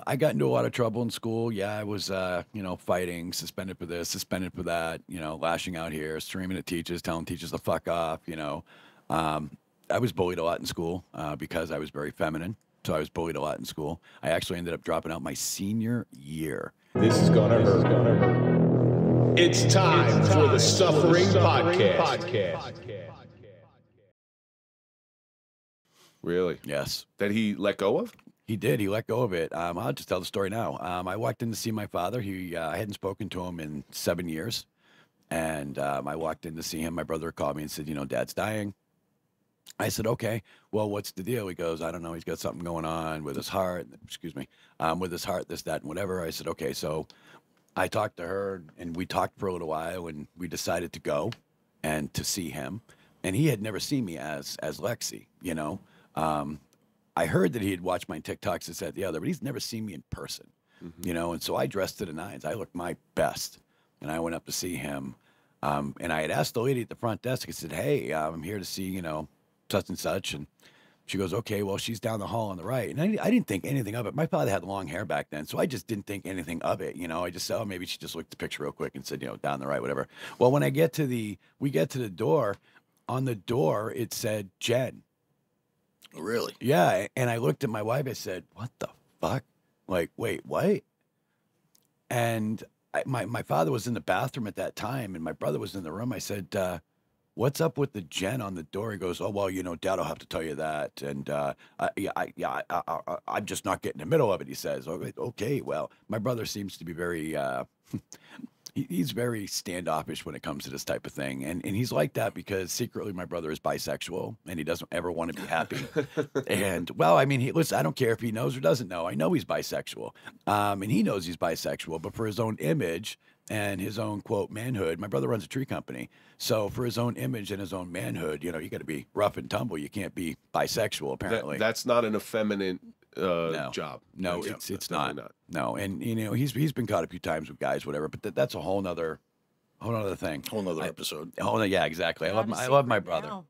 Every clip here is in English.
I got into a lot of trouble in school. Yeah, I was, fighting, suspended for this, suspended for that, lashing out here, screaming at teachers, telling teachers to fuck off. Um, I was bullied a lot in school because I was very feminine. So I was bullied a lot in school. I actually ended up dropping out my senior year. This is gonna hurt. It's time for the Suffering Podcast. Really? Yes. That he let go of? He did. He let go of it. I'll just tell the story now. I walked in to see my father. I hadn't spoken to him in 7 years. And I walked in to see him. My brother called me and said, Dad's dying. I said, okay, well, what's the deal? He goes, I don't know. He's got something going on with his heart. Excuse me. With his heart, this, that, and whatever. I said, okay. So I talked to her, and we talked for a little while, and we decided to go and to see him. And he had never seen me as Lexi, I heard that he had watched my TikToks, this, that, the other, but he's never seen me in person, and so I dressed to the nines. I looked my best, and I went up to see him, and I had asked the lady at the front desk, I said, hey, I'm here to see, such and such, and she goes, okay, well, she's down the hall on the right, and I didn't think anything of it. My father had long hair back then, so I just didn't think anything of it, I just said, oh, maybe she just looked at the picture real quick and said, down the right, whatever. Well, when we get to the door, on the door, it said Jen. Really? Yeah, and I looked at my wife. I said, "What the fuck? Like, wait, what?" And my father was in the bathroom at that time, and my brother was in the room. I said, "What's up with the Jen on the door?" He goes, "Oh well, Dad will have to tell you that." And I'm just not getting in the middle of it. He says, "Okay, well, my brother seems to be very." He's very standoffish when it comes to this type of thing. And he's like that because secretly my brother is bisexual and he doesn't ever want to be happy. And, well, I mean, listen, I don't care if he knows or doesn't know. I know he's bisexual. And he knows he's bisexual, but for his own image and his own, quote, manhood, my brother runs a tree company. So for his own image and his own manhood, you got to be rough and tumble. You can't be bisexual, apparently. That's not an effeminate job. No, it's not. No, and he's been caught a few times with guys, whatever. But that's a whole nother thing, whole nother episode. Yeah, exactly. I love my brother. Now.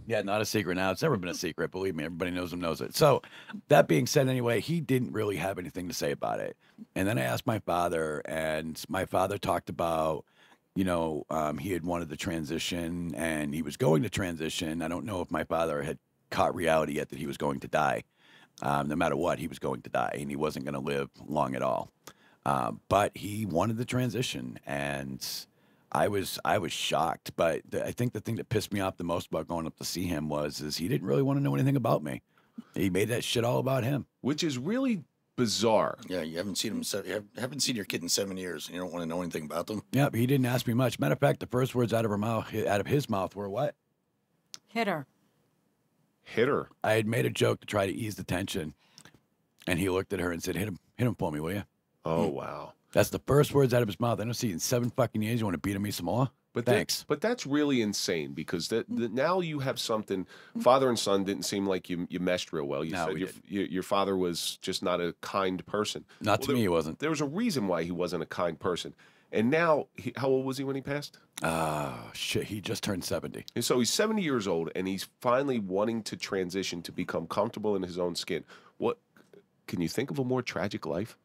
Yeah, not a secret now. It's never been a secret. Believe me, everybody knows it. So that being said, anyway, he didn't really have anything to say about it. And then I asked my father, and my father talked about. He had wanted to transition, and he was going to transition. I don't know if my father had caught reality yet that he was going to die. No matter what, he was going to die, and he wasn't going to live long at all. But he wanted the transition, and I was shocked. But I think the thing that pissed me off the most about going up to see him is he didn't really want to know anything about me. He made that shit all about him, which is really bizarre. Yeah, you haven't seen him. You haven't seen your kid in 7 years, and you don't want to know anything about them. Yeah, he didn't ask me much. Matter of fact, the first words out of his mouth were what? Hit her. Hit her. I had made a joke to try to ease the tension, and he looked at her and said, hit him for me, will you? Oh, wow. That's the first words out of his mouth. I don't see it in 7 fucking years. You want to beat me some more? But thanks. But that's really insane because now you have something. Father and son didn't seem like you meshed real well. You said your father was just not a kind person. Not to me, he wasn't. There was a reason why he wasn't a kind person. And now, how old was he when he passed? Shit, he just turned 70. And so he's 70 years old, and he's finally wanting to transition to become comfortable in his own skin. What can you think of a more tragic life?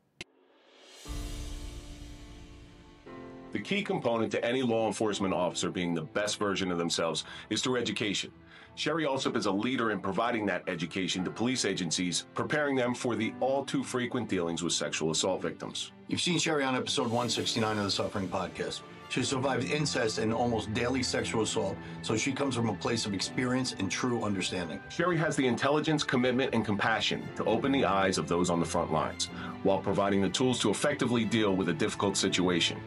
The key component to any law enforcement officer being the best version of themselves is through education. Sherry Alsop is a leader in providing that education to police agencies, preparing them for the all too frequent dealings with sexual assault victims. You've seen Sherry on episode 169 of the Suffering Podcast. She survived incest and almost daily sexual assault, so she comes from a place of experience and true understanding. Sherry has the intelligence, commitment, and compassion to open the eyes of those on the front lines, while providing the tools to effectively deal with a difficult situation.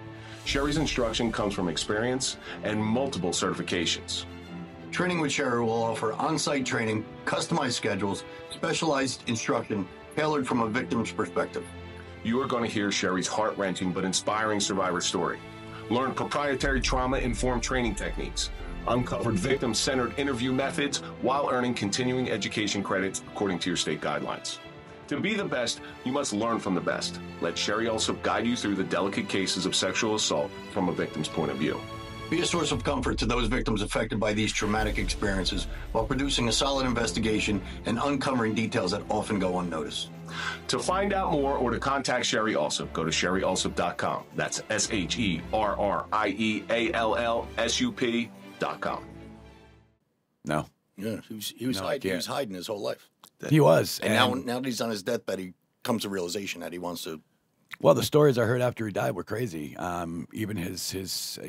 Sherry's instruction comes from experience and multiple certifications. Training with Sherry will offer on-site training, customized schedules, specialized instruction tailored from a victim's perspective. You are going to hear Sherry's heart-wrenching but inspiring survivor story. Learn proprietary trauma-informed training techniques. Uncovered victim-centered interview methods while earning continuing education credits according to your state guidelines. To be the best, you must learn from the best. Let Sherry also guide you through the delicate cases of sexual assault from a victim's point of view. Be a source of comfort to those victims affected by these traumatic experiences while producing a solid investigation and uncovering details that often go unnoticed. To find out more or to contact Sherry Alsop, go to sherryalsop.com. That's SherryAllsup.com. No. Yeah, he was No, I hiding. He was can't. hiding his whole life. He was. And now that he's on his deathbed, he comes to realization that he wants to. Well, the stories I heard after he died were crazy. Even his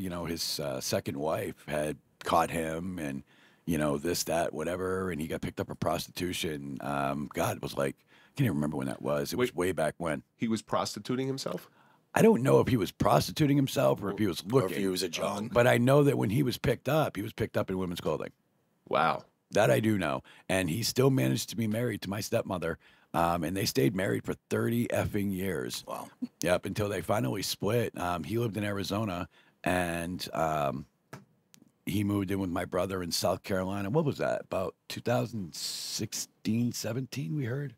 second wife had caught him, and this, that, whatever, and he got picked up for prostitution. God, it was like, I can't even remember when that was. It was way back when. He was prostituting himself? I don't know if he was prostituting himself or if he was looking. Or if he was a John. But I know that when he was picked up in women's clothing. Wow. That I do know. And he still managed to be married to my stepmother. And they stayed married for 30 effing years. Wow. Yep, until they finally split. He lived in Arizona, and he moved in with my brother in South Carolina. What was that? About 2016, 17, we heard?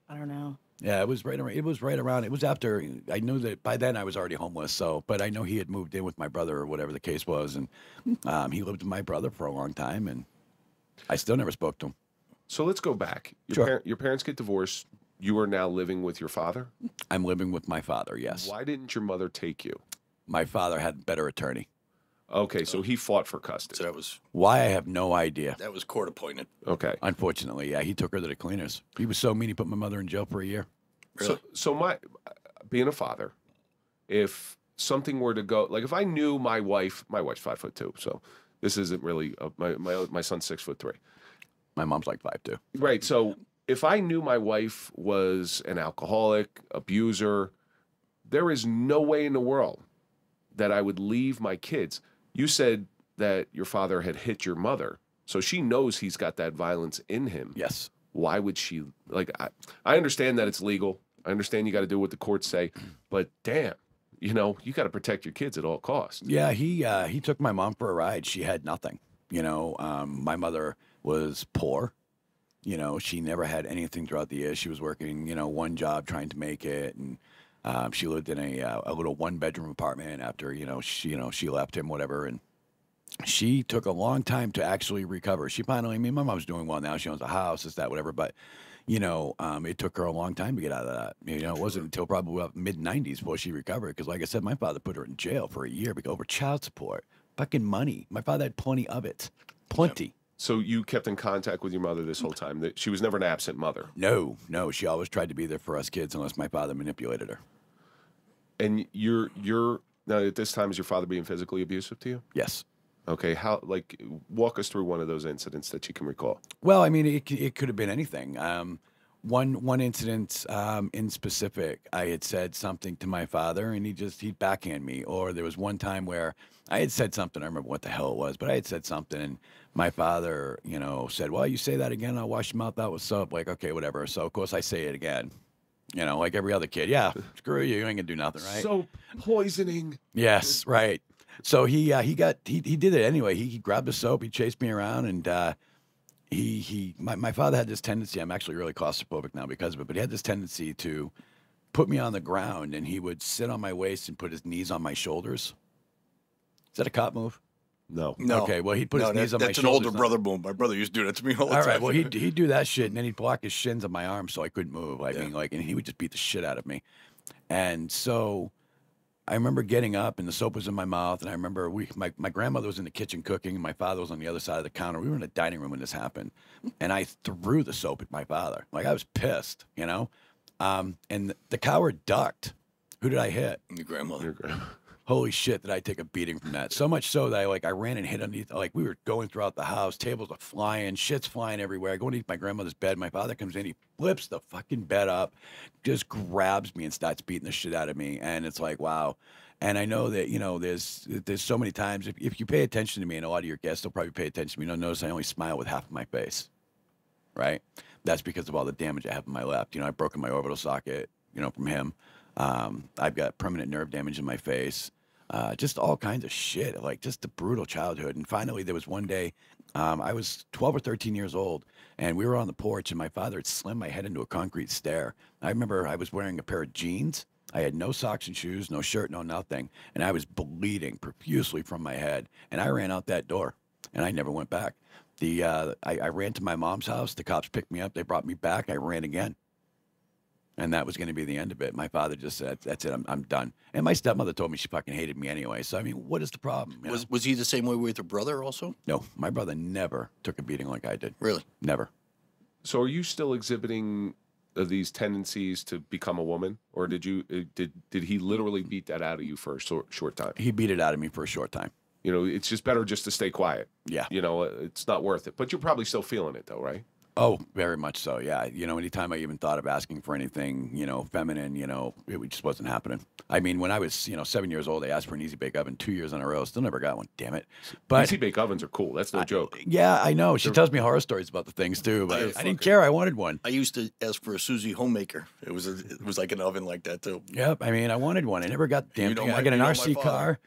I don't know. Yeah, it was right around. It was after. I knew that by then I was already homeless. So, but I know he had moved in with my brother or whatever the case was, and he lived with my brother for a long time, and I still never spoke to him. So let's go back. Your parents get divorced. You are now living with your father? I'm living with my father, yes. Why didn't your mother take you? My father had a better attorney. Okay, so he fought for custody. So that was Why, I have no idea. that was court appointed. Okay. Unfortunately, yeah, he took her to the cleaners. He was so mean, he put my mother in jail for a year. Really? So my being a father, if something were to go, like if I knew my wife's 5'2", so this isn't really my son's 6'3". My mom's like 5'2". Right. So if I knew my wife was an alcoholic, abuser, there is no way in the world that I would leave my kids. You said that your father had hit your mother, so she knows he's got that violence in him. Yes. Why would she, like, I understand that it's legal. I understand you got to do what the courts say, but damn, you got to protect your kids at all costs. Yeah, he took my mom for a ride. She had nothing. My mother was poor. She never had anything throughout the year. She was working, one job trying to make it, and she lived in a little one-bedroom apartment after, she left him, whatever, and she took a long time to actually recover. She finally, my mom's doing well now. She owns a house, this, that, whatever, but, it took her a long time to get out of that. It wasn't until probably mid-90s before she recovered, because like I said, my father put her in jail for a year over child support. Fucking money. My father had plenty of it. Plenty. Yeah. So you kept in contact with your mother this whole time? That she was never an absent mother? No. She always tried to be there for us kids unless my father manipulated her. And you're now at this time, is your father being physically abusive to you? Yes. Okay, walk us through one of those incidents that you can recall. Well, I mean, it could have been anything. One incident in specific, I had said something to my father, and he'd backhand me. Or there was one time where I had said something, I remember what the hell it was, but I had said something, and my father, said, well, you say that again, I'll wash your mouth out with soap. Like, okay, whatever. So, of course, I say it again. Like every other kid. Yeah, screw you, you ain't gonna do nothing, right? Soap poisoning. Yes, right. So he did it anyway. He grabbed the soap, he chased me around, and my father had this tendency, I'm actually really claustrophobic now because of it, but he had this tendency to put me on the ground, and he would sit on my waist and put his knees on my shoulders. Is that a cop move? No. Okay, well, he'd put his knees on my shoulders. That's an older brother move. My brother used to do that to me all the time. All right, well, he'd do that shit, and then he'd block his shins on my arms so I couldn't move. And he would just beat the shit out of me. And so I remember getting up, and the soap was in my mouth, and I remember my grandmother was in the kitchen cooking, and my father was on the other side of the counter. We were in the dining room when this happened, and I threw the soap at my father. Like, I was pissed, and the coward ducked. Who did I hit? Your grandmother. Holy shit, did I take a beating from that? So much so that I ran and hit underneath. Like, we were going throughout the house. Tables are flying. Shit's flying everywhere. I go underneath my grandmother's bed. My father comes in. He flips the fucking bed up, just grabs me and starts beating the shit out of me. And it's like, wow. And I know that, there's so many times. If you pay attention to me, and a lot of your guests will probably pay attention to me, you'll notice I only smile with half of my face, right? That's because of all the damage I have in my left. I've broken my orbital socket, from him. I've got permanent nerve damage in my face. Just all kinds of shit, like just a brutal childhood. And finally, there was one day, I was 12 or 13 years old, and we were on the porch, and my father had slammed my head into a concrete stair. I remember I was wearing a pair of jeans. I had no socks and shoes, no shirt, no nothing, and I was bleeding profusely from my head. And I ran out that door, and I never went back. I ran to my mom's house. The cops picked me up. They brought me back. I ran again. And that was going to be the end of it. My father just said, "That's it. I'm done." And my stepmother told me she fucking hated me anyway. So I mean, what is the problem? You know? Was he the same way with your brother also? No, my brother never took a beating like I did. Really? Never. So are you still exhibiting these tendencies to become a woman, or did he literally beat that out of you for a short time? He beat it out of me for a short time. You know, it's just better just to stay quiet. Yeah. You know, it's not worth it. But you're probably still feeling it, though, right? Oh, very much so. Yeah. You know, anytime I even thought of asking for anything, you know, feminine, you know, it just wasn't happening. I mean, when I was, 7 years old, I asked for an easy bake oven 2 years in a row. Still never got one. Damn it. But Easy bake ovens are cool. That's no joke. yeah, I know. She tells me horror stories about the things too, but I didn't care. I wanted one. I used to ask for a Susie homemaker. It was like an oven like that too. Yep. I mean, I wanted one. I never got the damn You know thing. my- I got an you know my RC father. car.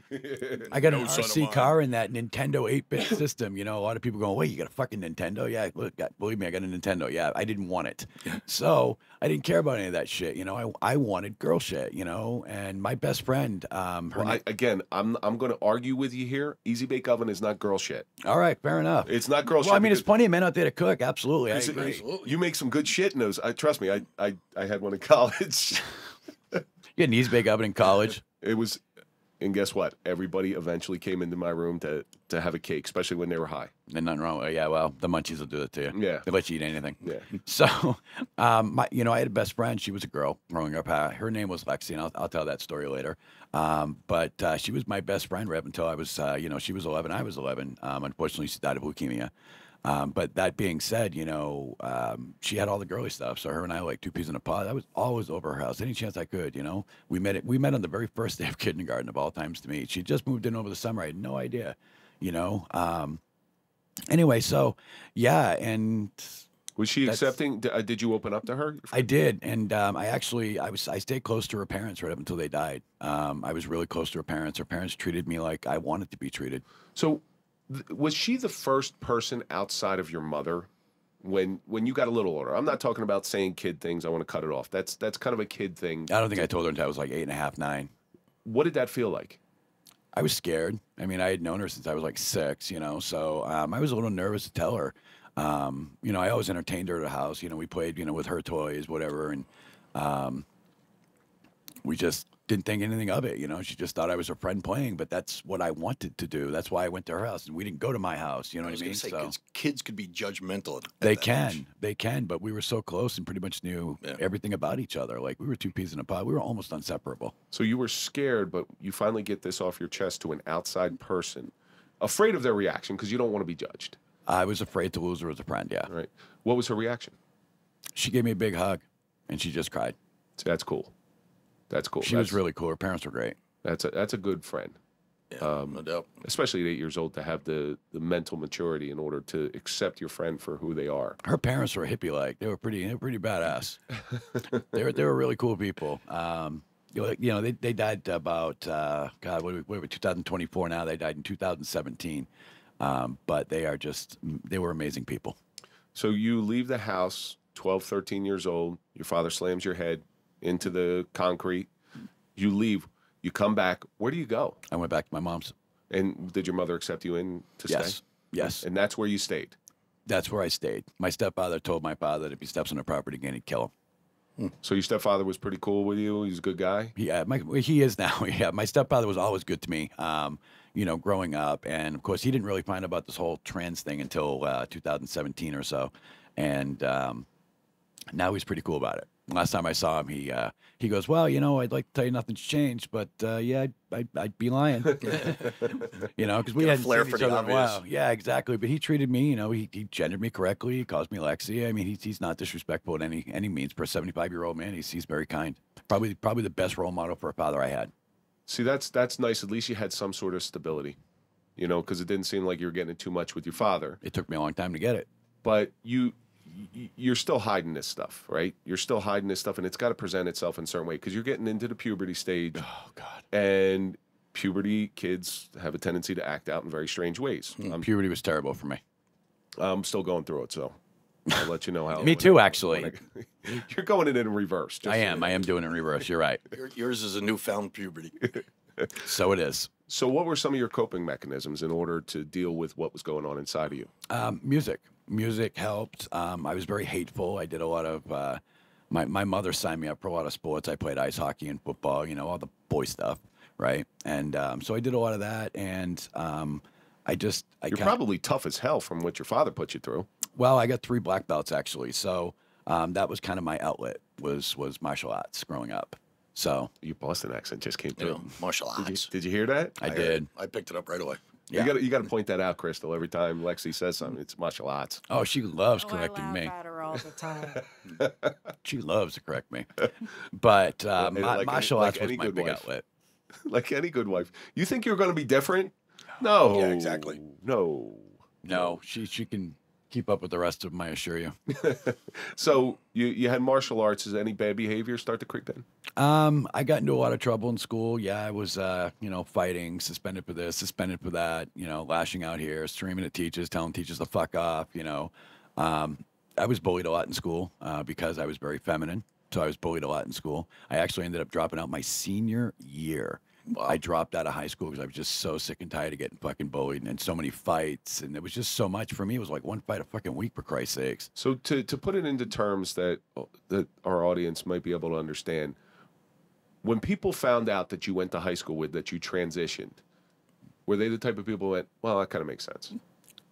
I got an No son of RC mine. car and that Nintendo 8-bit system. You know, a lot of people going, "Wait, you got a fucking Nintendo?" Yeah, look, believe me, I got a Nintendo. Yeah, I didn't want it. So I didn't care about any of that shit. You know, I wanted girl shit, you know, and my best friend, Well, I'm going to argue with you here. Easy bake oven is not girl shit. all right, fair enough. It's not girl shit. Well, I mean, there's because- plenty of men out there to cook. Absolutely. I Is it- agree. You make some good shit in those. Trust me, I had one in college. You had an easy bake oven in college. It was, and guess what? Everybody eventually came into my room to have a cake, especially when they were high. And nothing wrong with it. Yeah, well, the munchies will do it to you. Yeah. They let you eat anything. Yeah. So, I had a best friend. She was a girl growing up. Her name was Lexi, and I'll tell that story later. But she was my best friend right up until I was, she was 11. I was 11. Unfortunately, she died of leukemia. But that being said, she had all the girly stuff. So her and I were like two peas in a pod. I was always over her house any chance I could. You know, we met on the very first day of kindergarten of all times to meet. She just moved in over the summer. I had no idea. You know. Anyway, so yeah, and Was she accepting? Did you open up to her? I did, and I stayed close to her parents right up until they died. I was really close to her parents. Her parents treated me like I wanted to be treated. So, was she the first person outside of your mother when you got a little older? I'm not talking about saying kid things. I want to cut it off. That's kind of a kid thing. I don't think I told her until I was like 8.5, 9. What did that feel like? I was scared. I mean, I had known her since I was like 6, so I was a little nervous to tell her. I always entertained her at the house. We played, with her toys, whatever, and we just didn't think anything of it. She just thought I was her friend playing, but that's what I wanted to do. That's why I went to her house, and we didn't go to my house. You know what I mean? Say, kids could be judgmental. At They that age. they can, but we were so close and pretty much knew everything about each other. Like we were two peas in a pod. We were almost inseparable. So you were scared, but you finally get this off your chest to an outside person, afraid of their reaction because you don't want to be judged. I was afraid to lose her as a friend. Yeah. Right. What was her reaction? She gave me a big hug, and she just cried. See, that's cool. That's cool. She was really cool. Her parents were great. That's a good friend. Yeah, no doubt. Especially at 8 years old to have the mental maturity in order to accept your friend for who they are. Her parents were hippie-like. They were pretty badass. they were really cool people. They died about what are we 2024 now. They died in 2017. But they were amazing people. So you leave the house, 12, 13 years old. Your father slams your head into the concrete. You leave. You come back. Where do you go? I went back to my mom's. And did your mother accept you in to Yes. stay? Yes. And that's where you stayed. That's where I stayed. My stepfather told my father that if he steps on the property again, he'd kill him. So your stepfather was pretty cool with you. He's a good guy. Yeah, he is now. Yeah, my stepfather was always good to me. Growing up, and of course, he didn't really find out about this whole trans thing until 2017 or so, and now he's pretty cool about it. Last time I saw him, he goes, "Well, I'd like to tell you nothing's changed, but I'd be lying." Because we Got a had flair for the obvious. Wow, yeah, exactly. But he treated me, he gendered me correctly. He calls me Lexi. I mean, he's not disrespectful in any means. For a 75-year-old man, he's very kind. Probably the best role model for a father I had. See, that's nice. At least you had some sort of stability, because it didn't seem like you were getting it too much with your father. It took me a long time to get it. But you're still hiding this stuff, right? You're still hiding this stuff, and it's got to present itself in a certain way because you're getting into the puberty stage. Oh, God. And puberty kids have a tendency to act out in very strange ways. Puberty was terrible for me. I'm still going through it, so I'll let you know how. Me too, actually. You're going in reverse. I am doing it in reverse. You're right. Yours is a newfound puberty. So it is. So what were some of your coping mechanisms in order to deal with what was going on inside of you? Music. Music helped. I was very hateful. I did a lot of my mother signed me up for a lot of sports. I played ice hockey and football, you know, all the boy stuff, right? And so I did a lot of that, and You're probably tough as hell from what your father put you through. well, I got 3 black belts actually, so that was kind of my outlet was martial arts growing up. So Your Boston accent just came You through. know, martial arts. Did you hear that? I did. I picked it up right away. Yeah. You got to point that out, Crystal. Every time Lexi says something, it's martial arts. Oh, she loves Oh, correcting I laugh me. at her all the time. She loves to correct me. But martial arts was any my good big wife. outlet. Like any good wife. You think you're going to be different? No. Yeah, exactly. No. No, she can keep up with the rest of them, I assure you. So you had martial arts. Is any bad behavior start to creep in? I got into a lot of trouble in school. Yeah, I was, fighting, suspended for this, suspended for that, lashing out here, screaming at teachers, telling teachers to fuck off, I was bullied a lot in school because I was very feminine. So I was bullied a lot in school. I actually ended up dropping out my senior year. Wow. I dropped out of high school because I was just so sick and tired of getting fucking bullied and so many fights. And it was just so much. For me, it was like one fight a fucking week, for Christ's sakes. So to put it into terms that our audience might be able to understand, when people found out that you went to high school with, that you transitioned, were they the type of people who went, well, that kind of makes sense?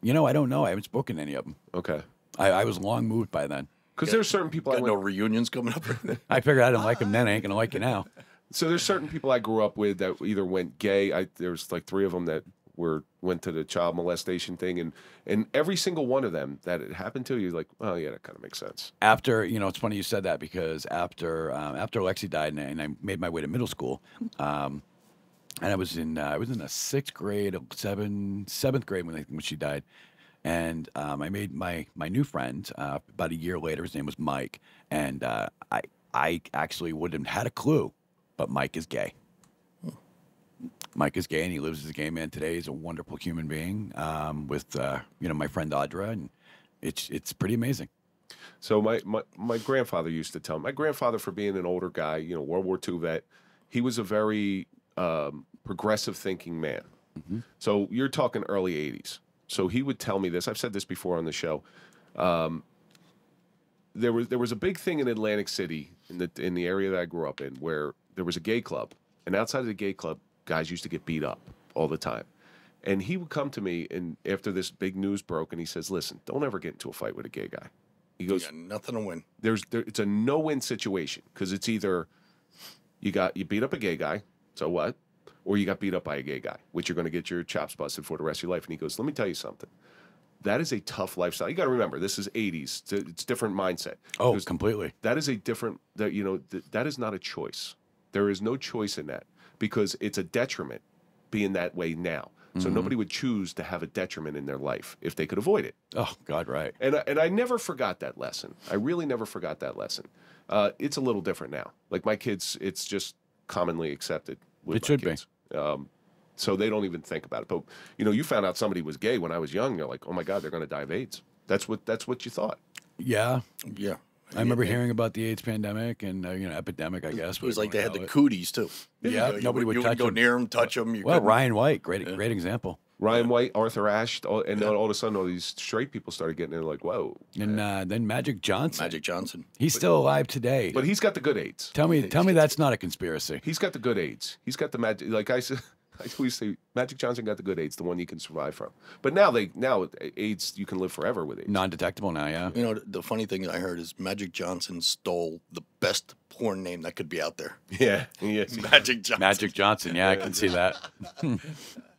I don't know. I haven't spoken to any of them. Okay. I was long moved by then. Because there's certain people I Got went, no reunions coming up. I figured I didn't like him then. I ain't going to like you now. so there's certain people I grew up with that either went gay. There's like 3 of them that went to the child molestation thing, and every single one of them that it happened to, you're like, oh yeah, that kind of makes sense. After, it's funny you said that because after Lexi died and I made my way to middle school, and I was in the 6th grade, seventh grade when she died. And I made my new friend about a year later. His name was Mike, and I actually wouldn't have had a clue, but Mike is gay. Mike is gay, and he lives as a gay man today. He's a wonderful human being with my friend Audra, and it's pretty amazing. So my grandfather used to tell me, my grandfather, for being an older guy, World War II vet, he was a very progressive thinking man. Mm-hmm. So you're talking early 80s. So he would tell me this. I've said this before on the show. There was a big thing in Atlantic City in the area that I grew up in where there was a gay club, and outside of the gay club, guys used to get beat up all the time. And he would come to me, and after this big news broke, and he says, "Listen, don't ever get into a fight with a gay guy." He goes, You got nothing to win. It's a no-win situation because it's either you beat up a gay guy, so what? Or you got beat up by a gay guy, which you're going to get your chops busted for the rest of your life. And he goes, let me tell you something. That is a tough lifestyle. You got to remember, this is 80s. It's different mindset. Oh, completely. That is a different, that is not a choice. There is no choice in that because it's a detriment being that way now. So nobody would choose to have a detriment in their life if they could avoid it. Oh, God, right. And I never forgot that lesson. I really never forgot that lesson. It's a little different now. Like my kids, it's just commonly accepted. It should be. So they don't even think about it. But you found out somebody was gay when I was young. You're like, oh my God, they're going to die of AIDS. That's what you thought. Yeah. Yeah. I remember hearing about the AIDS pandemic and epidemic, I guess. It was like they had the cooties too. Yeah, nobody would touch go them. near them, touch them. Well, Ryan White, great example. Ryan White, Arthur Ashe, and all of a sudden all these straight people started getting in. Like, whoa. And then Magic Johnson. Magic Johnson. He's still alive today. But he's got the good AIDS. Tell me that's not a conspiracy. He's got the good AIDS. He's got the magic. Like I said, I always say, Magic Johnson got the good AIDS, the one you can survive from. But now AIDS, you can live forever with AIDS. Non-detectable now, yeah. The funny thing I heard is Magic Johnson stole the best porn name that could be out there. Yeah, yes. Magic Johnson. Magic Johnson, yeah, I can see that.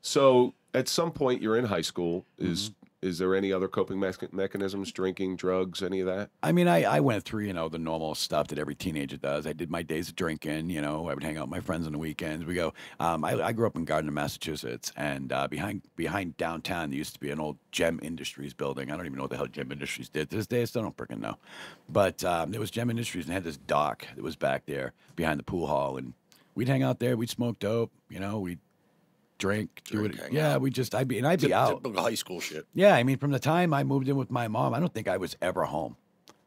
So at some point you're in high school. Is there any other coping mechanisms? Drinking, drugs, any of that? I mean, I went through, the normal stuff that every teenager does. I did my days of drinking, I would hang out with my friends on the weekends. We go, I grew up in Gardner, Massachusetts, and behind downtown, there used to be an old Gem Industries building. I don't even know what the hell Gem Industries did. To this day, I still don't freaking know. But there was Gem Industries, and had this dock that was back there behind the pool hall, and we'd hang out there. We'd smoke dope, we'd drink, do it. Yeah, I'd be out. Typical high school shit. Yeah, I mean, from the time I moved in with my mom, I don't think I was ever home.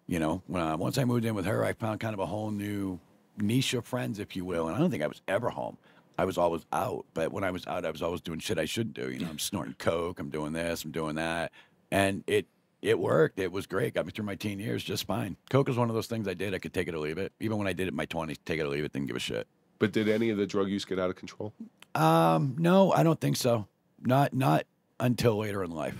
Once I moved in with her, I found kind of a whole new niche of friends, if you will, and I don't think I was ever home. I was always out, but when I was out, I was always doing shit I shouldn't do. I'm snorting coke, I'm doing this, I'm doing that, and it It worked. It was great. Got me through my teen years just fine. Coke was one of those things I did. I could take it or leave it. Even when I did it in my 20s, take it or leave it, didn't give a shit. But did any of the drug use get out of control? No, I don't think so. Not until later in life.